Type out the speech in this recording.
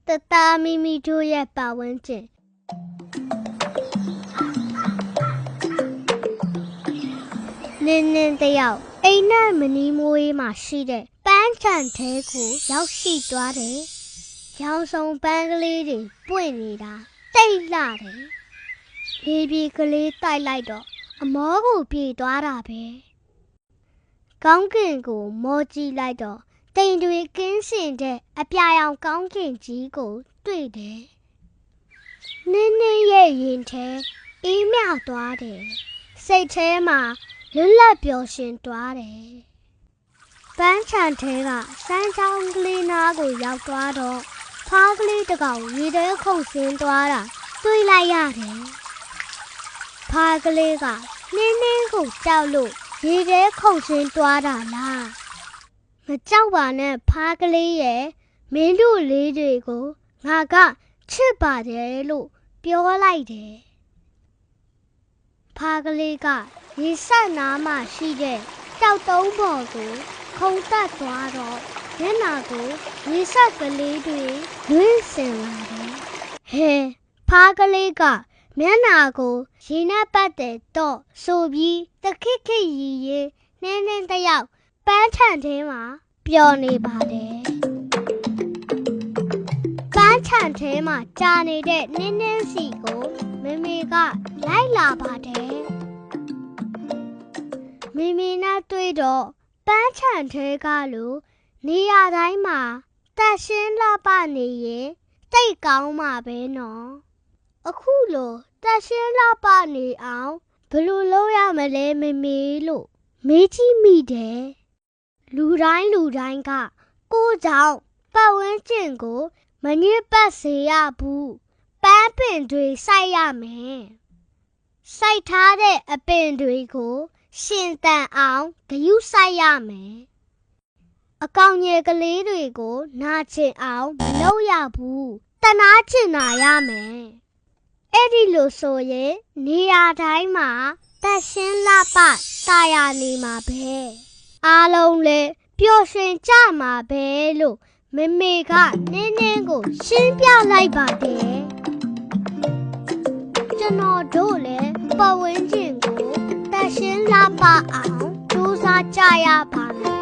တသားမိမိတို့ရဲ့ပတ်ဝန်းကျင်နင်းနင်းတယောက်အိမ်နဲ့မနီးမိုးရေးမှာရှိတဲ့ပန်းချန်ထဲကိုရောက်ရှိသွားတယ်။ရောင်စုံပန်းကလေးတွေပွင့်နေတာတိတ်လာတယ်။ဘေဘီကလေးတိုက်လိုက်တော့အမောကိုပြေးသွားတာပဲ။ကောင်းကင်ကိုမောကြည့်လိုက်တော့တိမ်တွေကင်းစင်တဲ့အပြာရောင်ကောင်းကင်ကြီးကိုတွေ့တယ်။နင်းနင်းရဲ့ရင်ထဲအေးမြသွားတယ်။စိတ်ထဲမှာလွတ်လပ်ပျော်ရွှင်သွားတယ်။ပန်းချန်ထဲကစမ်းချောင်းကလေးနားကိုရောက်သွားတော့ဖားကလေးတစ်ကောင်ရေထဲခုန်ဆင်းသွားတာတွေ့လိုက်ရတယ်။ဖားကလေးကနင်းနင်းကိုကြောက်လို့ရေထဲခုန်ဆင်းသွားတာလား။မကြောက်ပါနဲ့ဖားကလေးရဲ့မင်းတို့လေးတွေကိုငါကချစ်ပါတယ်လို့ပြောလိုက်တယ်။ဖားကလေးကရေဆက်နားမှရှိတဲ့တောက်တုံးပေါ်ကိုခုန်တက်သွားတော့မျက်နှာကိုရေဆက်ကလေးတွေလွင့်စင်လာတယ်။ဟဲဖားကလေးကမျက်နှာကိုရေနဲ့ပတ်တယ်တော့ဆိုပြီးတခိခိရီရီနှင်းနှင်းတယောက်ပန်းထန်ထဲမှာပျော်နေပါတယ်။ပန်းထန်ထဲမှာကြာနေတဲ့နှင်းနှင်းစီကိုမမေကလိုက်လာပါတယ်။မိမိနဲ့တွေ့တော့ပန်းချန်ထဲကလို့နေရာတိုင်းမှာတက်ရှင်းလှပနေရင်တိတ်ကောင်းမှာပဲနော်အခုလို့တက်ရှင်းလှပနေအောင်ဘယ်လိုလုပ်ရမလဲမမေလို့မေးကြည့်မိတယ်လူတိုင်းကကိုယ့်ကြောင့်ပတ်ဝန်းကျင်ကိုမညစ်ပတ်စေရဘူးပန်းပင်တွေစိုက်ရမယ်စိုက်ထားတဲ့အပင်တွေကိုရှင်တန်အောင်ဂရုစိုက်ရမယ်အကောင်ငယ်ကလေးတွေကိုနာကျင်အောင်မလုပ်ရဘူးတနာကျင်နာရမယ်အဲ့ဒီလိုဆိုရင်နေရာတိုင်းမှာတက်ရှင်းလှပတာယာနေမှာပဲအားလုံးလည်းပျော်ရွှင်ကြမှာပဲလို့မမေကနင်းနင်းကိုရှင်းပြလိုက်ပါတယ်ကျွန်တော်တို့လည်းပတ်ဝန်းကျင်ကိုတက်ရှင်းလှပအောင်ကြိုးစားကြရပါမယ်